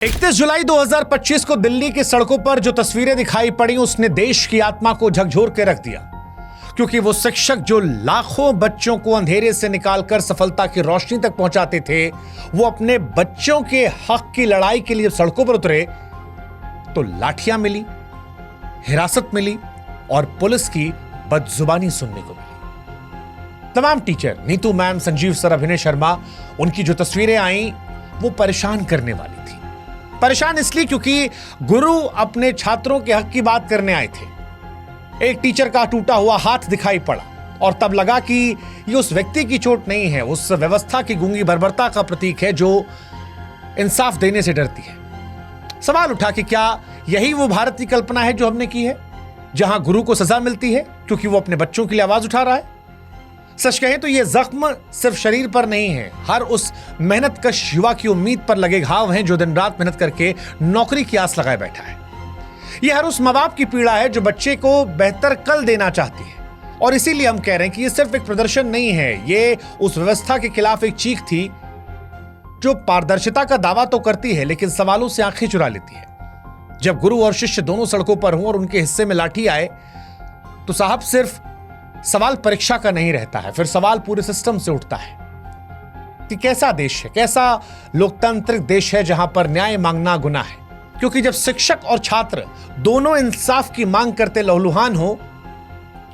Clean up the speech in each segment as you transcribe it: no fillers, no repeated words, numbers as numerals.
31 जुलाई 2025 को दिल्ली की सड़कों पर जो तस्वीरें दिखाई पड़ी उसने देश की आत्मा को झकझोर के रख दिया, क्योंकि वो शिक्षक जो लाखों बच्चों को अंधेरे से निकालकर सफलता की रोशनी तक पहुंचाते थे, वो अपने बच्चों के हक की लड़ाई के लिए सड़कों पर उतरे तो लाठियां मिली, हिरासत मिली और पुलिस की बदजुबानी सुनने को मिली। तमाम teacher, Neetu ma'am, Sanjeev sir, अभिनय शर्मा, उनकी जो तस्वीरें आई वो परेशान करने वाली थी। परेशान इसलिए क्योंकि गुरु अपने छात्रों के हक की बात करने आए थे। एक टीचर का टूटा हुआ हाथ दिखाई पड़ा और तब लगा कि ये उस व्यक्ति की चोट नहीं है, उस व्यवस्था की गूंगी बर्बरता का प्रतीक है जो इंसाफ देने से डरती है। सवाल उठा कि क्या यही वो भारत की कल्पना है जो हमने की है, जहां गुरु को सजा मिलती है क्योंकि वो अपने बच्चों के लिए आवाज उठा रहा है? सच कहें तो ये जख्म सिर्फ शरीर पर नहीं है, हर उस मेहनतकश युवा की उम्मीद पर लगे घाव हैं जो दिन रात मेहनत करके नौकरी की आस लगाए बैठा है। ये हर उस माँ बाप की पीड़ा है जो बच्चे को बेहतर कल देना चाहती है। और इसीलिए हम कह रहे हैं कि ये सिर्फ एक प्रदर्शन नहीं है, ये उस व्यवस्था के खिलाफ एक चीख थी जो पारदर्शिता का दावा तो करती है लेकिन सवालों से आंखें चुरा लेती है। जब गुरु और शिष्य दोनों सड़कों पर हों और उनके हिस्से में लाठी आए तो साहब सिर्फ सवाल परीक्षा का नहीं रहता है, फिर सवाल पूरे सिस्टम से उठता है कि कैसा देश है, कैसा लोकतांत्रिक देश है जहां पर न्याय मांगना गुनाह है। क्योंकि जब शिक्षक और छात्र दोनों इंसाफ की मांग करते लहूलुहान हो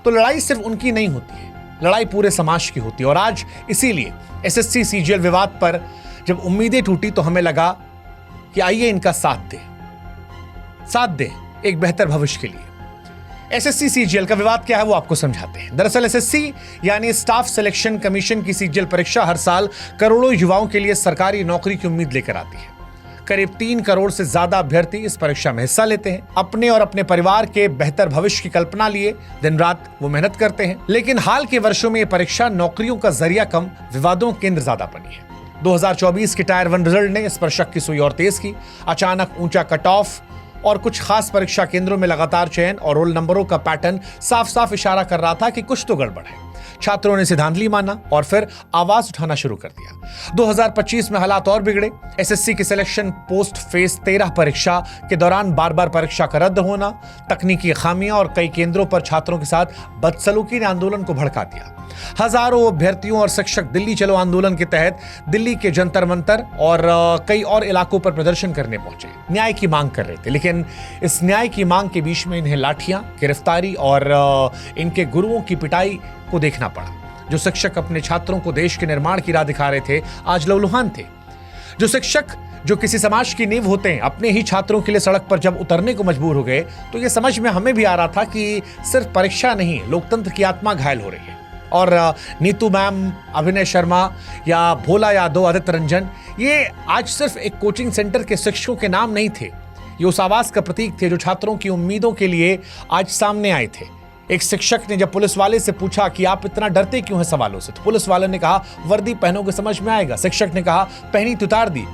तो लड़ाई सिर्फ उनकी नहीं होती है, लड़ाई पूरे समाज की होती है। और आज इसीलिए एसएससी सीजीएल विवाद पर जब उम्मीदें टूटी तो हमें लगा कि आइए इनका साथ दे एक बेहतर भविष्य के लिए। एसएससी सीजीएल का विवाद क्या है वो आपको समझाते हैं। दरअसल एसएससी यानी स्टाफ सिलेक्शन कमीशन की सीजीएल परीक्षा हर साल करोड़ों युवाओं के लिए सरकारी नौकरी की उम्मीद लेकर आती है। करीब 3 करोड़ से ज्यादा अभ्यर्थी इस परीक्षा में हिस्सा लेते हैं। अपने और अपने परिवार के बेहतर भविष्य की कल्पना लिए दिन रात वो मेहनत करते हैं। लेकिन हाल के वर्षों में यह परीक्षा नौकरियों का जरिया कम, विवादों के केंद्र ज्यादा बनी है। 2024 के टायर 1 रिजल्ट ने इस पर शक की सुई और तेज की। अचानक ऊंचा कट ऑफ और कुछ खास परीक्षा केंद्रों में लगातार चयन और रोल नंबरों का पैटर्न साफ साफ इशारा कर रहा था कि कुछ तो गड़बड़ है। छात्रों ने इसे धांधली माना और फिर आवाज उठाना शुरू कर दिया। 2025 में हालात और बिगड़े। एसएससी की सिलेक्शन पोस्ट फेज 13 परीक्षा के दौरान बार-बार परीक्षा का रद्द होना, तकनीकी खामियां और कई केंद्रों पर छात्रों के साथ बदसलूकी ने आंदोलन को भड़का दिया। हजारों अभ्यर्थियों और शिक्षक दिल्ली चलो आंदोलन के तहत दिल्ली के जंतर मंतर और कई और इलाकों पर प्रदर्शन करने पहुंचे, न्याय की मांग कर रहे थे। लेकिन इस न्याय की मांग के बीच में इन्हें लाठियां, गिरफ्तारी और इनके गुरुओं की पिटाई को देखना पड़ा। जो शिक्षक अपने छात्रों को देश के निर्माण की राह दिखा रहे थे आज लहूलुहान थे। जो शिक्षक जो किसी समाज की नींव होते हैं अपने ही छात्रों के लिए सड़क पर जब उतरने को मजबूर हो गए तो यह समझ में हमें भी आ रहा था कि सिर्फ परीक्षा नहीं, लोकतंत्र की आत्मा घायल हो रही है। और नीतू मैम, अभिनय शर्मा या भोला यादव, आदित्य रंजन, ये आज सिर्फ एक कोचिंग सेंटर के शिक्षकों के नाम नहीं थे, ये उस आवाज का प्रतीक थे जो छात्रों की उम्मीदों के लिए आज सामने आए थे। एक शिक्षक ने जब पुलिस वाले से पूछा कि आप इतना डरते क्यों हैं सवालों से, तो पुलिस वाले ने कहा वर्दी पहनोगे समझ में आएगा। शिक्षक ने कहा पहनी तो उतार दी,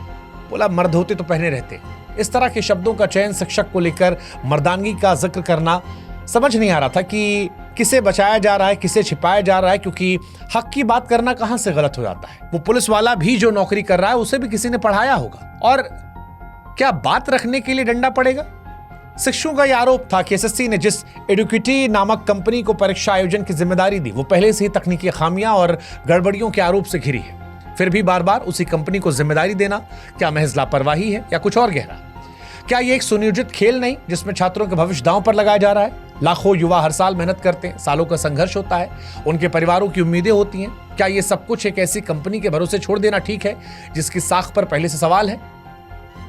बोला मर्द होते तो पहने रहते। इस तरह के शब्दों का चयन, शिक्षक को लेकर मर्दानगी का जिक्र करना, समझ नहीं आ रहा था कि किसे बचाया जा रहा है, किसे छिपाया जा रहा है, क्योंकि हक की बात करना कहां से गलत हो जाता है। वो पुलिस वाला भी जो नौकरी कर रहा है उसे भी किसी ने पढ़ाया होगा। और क्या बात रखने के लिए डंडा पड़ेगा? शिक्षकों का यह आरोप था कि एसएससी ने जिस एडुकेटी नामक कंपनी को परीक्षा आयोजन की जिम्मेदारी दी वो पहले से ही तकनीकी खामियां और गड़बड़ियों के आरोप से घिरी है। फिर भी बार बार उसी कंपनी को जिम्मेदारी देना क्या महज लापरवाही है या कुछ और गहरा? क्या ये एक सुनियोजित खेल नहीं जिसमें छात्रों के भविष्य दांव पर लगाया जा रहा है? लाखों युवा हर साल मेहनत करते हैं, सालों का संघर्ष होता है, उनके परिवारों की उम्मीदें होती हैं। क्या ये सब कुछ एक ऐसी कंपनी के भरोसे छोड़ देना ठीक है जिसकी साख पर पहले से सवाल है?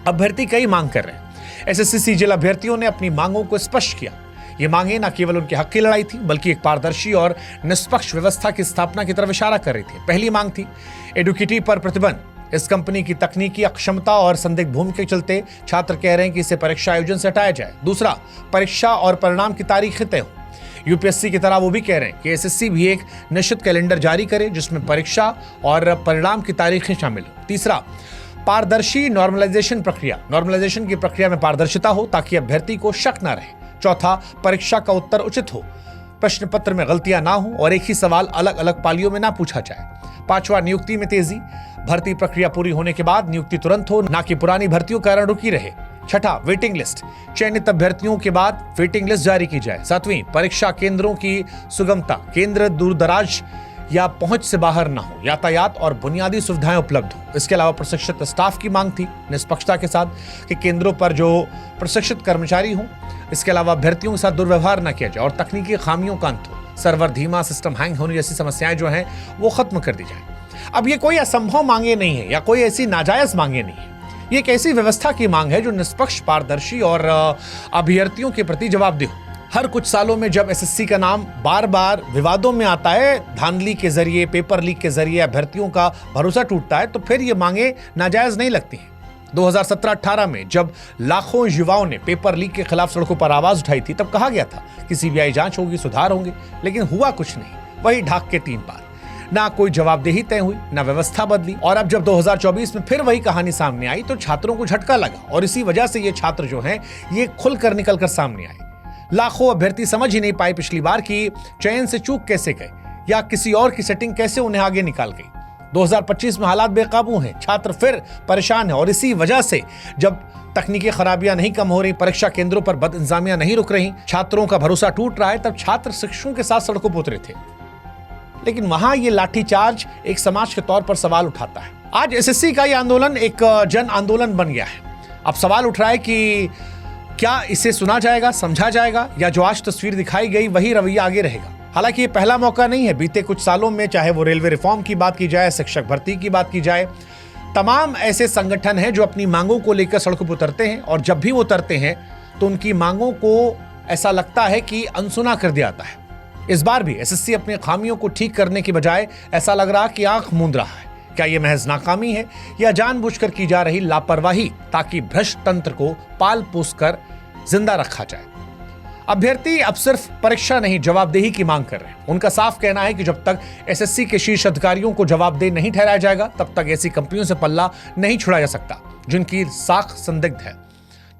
अभ्यर्थी कई मांग कर रहे हैं। एसएससी सीजीएल अभ्यर्थियों ने अपनी मांगों को स्पष्ट किया। ये मांगे न केवल उनके हक की लड़ाई थी बल्कि एक पारदर्शी और निष्पक्ष व्यवस्था की स्थापना की तरफ इशारा कर रही थी। पहली मांग थी एडुकेटी पर प्रतिबंध। इस कंपनी की तकनीकी अक्षमता और संदिग्ध भूमि के चलते छात्र कह रहे हैं कि इसे परीक्षा आयोजन से हटाया जाए। दूसरा, परीक्षा और परिणाम की तारीखें तय हो। यूपीएससी की तरह वो भी कह रहे हैं कि एसएससी भी एक निश्चित कैलेंडर जारी करे जिसमें परीक्षा और परिणाम की तारीखें शामिल हो। तीसरा, पारदर्शी नॉर्मलाइजेशन प्रक्रिया, नॉर्मलाइजेशन की प्रक्रिया में पारदर्शिता हो ताकि अभ्यर्थी को शक न रहे। चौथा, परीक्षा का उत्तर उचित हो, प्रश्न पत्र में गलतियां ना हो और एक ही सवाल अलग अलग पालियों में ना पूछा जाए। 5वां, नियुक्ति में तेजी। भर्ती प्रक्रिया पूरी होने के बाद नियुक्ति तुरंत हो, ना कि पुरानी भर्तियों के कारण रुकी रहे। 6, वेटिंग लिस्ट। चयनित अभ्यर्थियों के बाद वेटिंग लिस्ट जारी की जाए। 7वीं, परीक्षा केंद्रों की सुगमता। केंद्र दूर दराज या पहुंच से बाहर ना हो, यातायात और बुनियादी सुविधाएं उपलब्ध हो। इसके अलावा प्रशिक्षित स्टाफ की मांग थी निष्पक्षता के साथ कि केंद्रों पर जो प्रशिक्षित कर्मचारी हों, इसके अलावा अभ्यर्थियों के साथ दुर्व्यवहार न किया जाए और तकनीकी खामियों का अंत हो। सर्वर धीमा, सिस्टम हैंग होने जैसी समस्याएं जो हैं वो खत्म कर दी जाए। अब ये कोई असंभव मांगे नहीं है या कोई ऐसी नाजायज मांगे नहीं है। ये एक ऐसी व्यवस्था की मांग है जो निष्पक्ष, पारदर्शी और अभ्यर्थियों के प्रति जवाबदेह हो। हर कुछ सालों में जब एसएससी का नाम बार बार विवादों में आता है, धांधली के जरिए, पेपर लीक के जरिए अभ्यर्थियों का भरोसा टूटता है, तो फिर ये मांगे नाजायज नहीं लगती हैं। 2017-18 में जब लाखों युवाओं ने पेपर लीक के खिलाफ सड़कों पर आवाज उठाई थी, तब कहा गया था कि सीबीआई जांच होगी, सुधार होंगे, लेकिन हुआ कुछ नहीं। वही ढाक के 3 पार। ना कोई जवाबदेही तय हुई, ना व्यवस्था बदली। और अब जब 2024 में फिर वही कहानी सामने आई तो छात्रों को झटका लगा और इसी वजह से ये छात्र जो हैं ये खुलकर निकल कर सामने आए। लाखों अभ्यर्थी समझ ही नहीं पाए पिछली बार कि चयन से चूक कैसे गए या किसी और की सेटिंग कैसे उन्हें आगे निकाल गई। 2025 में हालात बेकाबू हैं, छात्र फिर परेशान हैं और इसी वजह से जब तकनीकी खराबियां नहीं कम हो रही, परीक्षा केंद्रों पर बदइंतजामियां नहीं रुक रही, छात्रों का भरोसा टूट रहा है, तब छात्र शिक्षकों के साथ सड़कों पर उतरे थे। लेकिन वहां ये लाठीचार्ज एक समाज के तौर पर सवाल उठाता है। आज एसएससी का ये आंदोलन एक जन आंदोलन बन गया है। अब सवाल उठ रहा है कि क्या इसे सुना जाएगा, समझा जाएगा, या जो आज तस्वीर दिखाई गई वही रवैया आगे रहेगा। हालांकि ये पहला मौका नहीं है। बीते कुछ सालों में, चाहे वो रेलवे रिफॉर्म की बात की जाए, शिक्षक भर्ती की बात की जाए, तमाम ऐसे संगठन हैं जो अपनी मांगों को लेकर सड़कों पर उतरते हैं और जब भी वो उतरते हैं तो उनकी मांगों को ऐसा लगता है कि अनसुना कर दिया जाता है। इस बार भी एसएससी अपनी खामियों को ठीक करने की बजाय ऐसा लग रहा कि आंख मूंद रहा है। क्या यह महज नाकामी है या जानबूझकर की जा रही लापरवाही ताकि भ्रष्ट तंत्र को पाल पोस कर जिंदा रखा जाए? अभ्यर्थी अब सिर्फ परीक्षा नहीं, जवाबदेही की मांग कर रहे हैं। उनका साफ कहना है कि जब तक एसएससी के शीर्ष अधिकारियों को जवाबदेह नहीं ठहराया जाएगा, तब तक ऐसी कंपनियों से पल्ला नहीं छुड़ाया जा सकता जिनकी साख संदिग्ध है।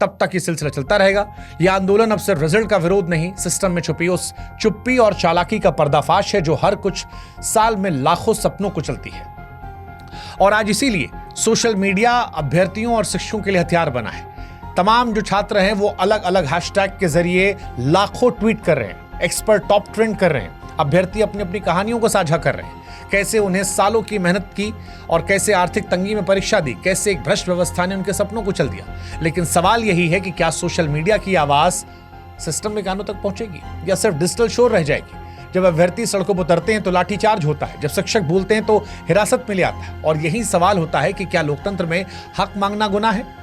तब तक ये सिलसिला चलता रहेगा। यह आंदोलन अब सिर्फ रिजल्ट का विरोध नहीं, सिस्टम में छुपी उस चुप्पी और चालाकी का पर्दाफाश है जो हर कुछ साल में लाखों सपनों को चलती है। और आज इसीलिए सोशल मीडिया अभ्यर्थियों और शिक्षकों के लिए हथियार बना है। तमाम जो छात्र हैं वो अलग अलग हैशटैग के जरिए लाखों ट्वीट कर रहे हैं, एक्सपर्ट टॉप ट्रेंड कर रहे हैं। अभ्यर्थी अपनी अपनी कहानियों को साझा कर रहे हैं, कैसे उन्हें सालों की मेहनत की और कैसे आर्थिक तंगी में परीक्षा दी, कैसे एक भ्रष्ट व्यवस्था ने उनके सपनों को चल दिया। लेकिन सवाल यही है कि क्या सोशल मीडिया की आवाज सिस्टम में कानों तक पहुंचेगी या सिर्फ डिजिटल शोर रह जाएगी? जब अभ्यर्थी सड़कों पर उतरते हैं तो लाठीचार्ज होता है, जब शिक्षक बोलते हैं तो हिरासत में ले आता है। और यही सवाल होता है कि क्या लोकतंत्र में हक मांगना गुनाह है?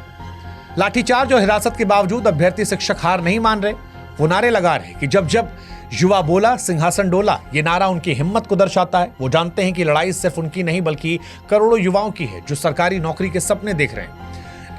लाठीचार्ज और हिरासत के बावजूद अभ्यर्थी शिक्षक हार नहीं मान रहे। वो नारे लगा रहे कि जब जब युवा बोला सिंहासन डोला। ये नारा उनकी हिम्मत को दर्शाता है। वो जानते हैं कि लड़ाई सिर्फ उनकी नहीं बल्कि करोड़ों युवाओं की है जो सरकारी नौकरी के सपने देख रहे हैं।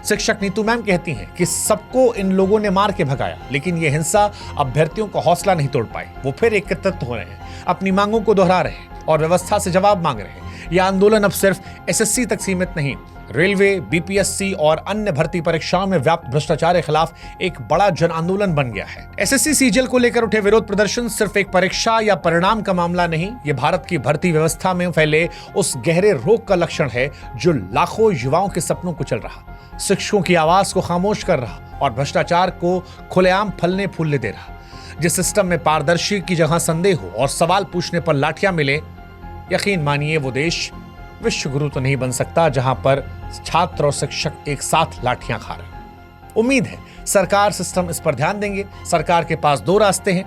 शिक्षक नीतू मैम कहती हैं कि सबको इन लोगों ने मार के भगाया, लेकिन ये हिंसा अभ्यर्थियों का हौसला नहीं तोड़ पाई। वो फिर एकत्रित हो रहे हैं, अपनी मांगों को दोहरा रहे हैं और व्यवस्था से जवाब मांग रहे हैं। यह आंदोलन अब सिर्फ एसएससी तक सीमित नहीं, रेलवे, बीपीएससी और अन्य भर्ती परीक्षाओं में व्याप्त भ्रष्टाचार के खिलाफ एक बड़ा जन आंदोलन बन गया है। एसएससी सीजीएल को लेकर उठे विरोध प्रदर्शन सिर्फ एक परीक्षा या परिणाम का मामला नहीं, ये भारत की भर्ती व्यवस्था में फैले उस गहरे रोग का लक्षण है जो लाखों युवाओं के सपनों को चल रहा, शिक्षकों की आवाज को खामोश कर रहा और भ्रष्टाचार को खुलेआम फलने फूलने दे रहा। जिस सिस्टम में पारदर्शी की जगह संदेह हो और सवाल पूछने पर लाठियां मिले, यकीन मानिए वो देश विश्व गुरु तो नहीं बन सकता जहां पर छात्र और शिक्षक एक साथ लाठियां खा रहे हैं। उम्मीद है सरकार, सिस्टम इस पर ध्यान देंगे। सरकार के पास दो रास्ते हैं,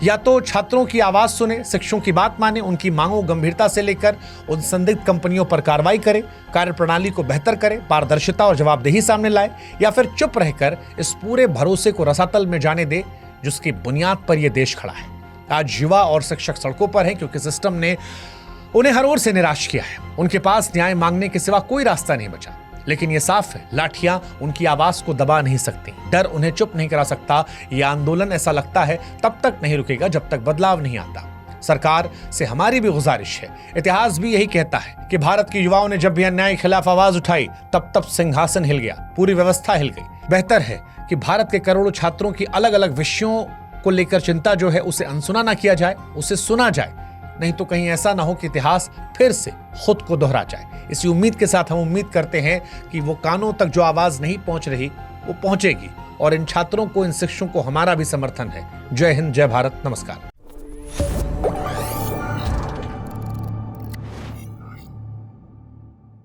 या तो छात्रों की आवाज सुने, शिक्षकों की बात माने, उनकी मांगों को गंभीरता से लेकर उन संदिग्ध कंपनियों पर कार्रवाई करे, कार्यप्रणाली को बेहतर करे, पारदर्शिता और जवाबदेही सामने लाए, या फिर चुप रहकर इस पूरे भरोसे को रसातल में जाने दे जिसकी बुनियाद पर यह देश खड़ा है। आज युवा और शिक्षक सड़कों पर हैं क्योंकि सिस्टम ने उन्हें हर ओर से निराश किया है। उनके पास न्याय मांगने के सिवा कोई रास्ता नहीं बचा। लेकिन यह साफ है, लाठियां उनकी आवाज को दबा नहीं सकती, डर उन्हें चुप नहीं करा सकता। यह आंदोलन ऐसा लगता है तब तक नहीं रुकेगा जब तक बदलाव नहीं आता। सरकार से हमारी भी गुजारिश है, इतिहास भी यही कहता है कि भारत के युवाओं ने जब भी अन्याय के खिलाफ आवाज उठाई तब सिंहासन हिल गया, पूरी व्यवस्था हिल गई। बेहतर है कि भारत के करोड़ों छात्रों की अलग अलग विषयों को लेकर चिंता जो है उसे अनसुना ना किया जाए, उसे सुना जाए, नहीं तो कहीं ऐसा ना हो कि इतिहास फिर से खुद को दोहरा जाए। इसी उम्मीद के साथ हम उम्मीद करते हैं कि वो कानों तक जो आवाज नहीं पहुंच रही वो पहुंचेगी, और इन छात्रों को, इन शिक्षकों को हमारा भी समर्थन है। जय हिंद, जय भारत, नमस्कार।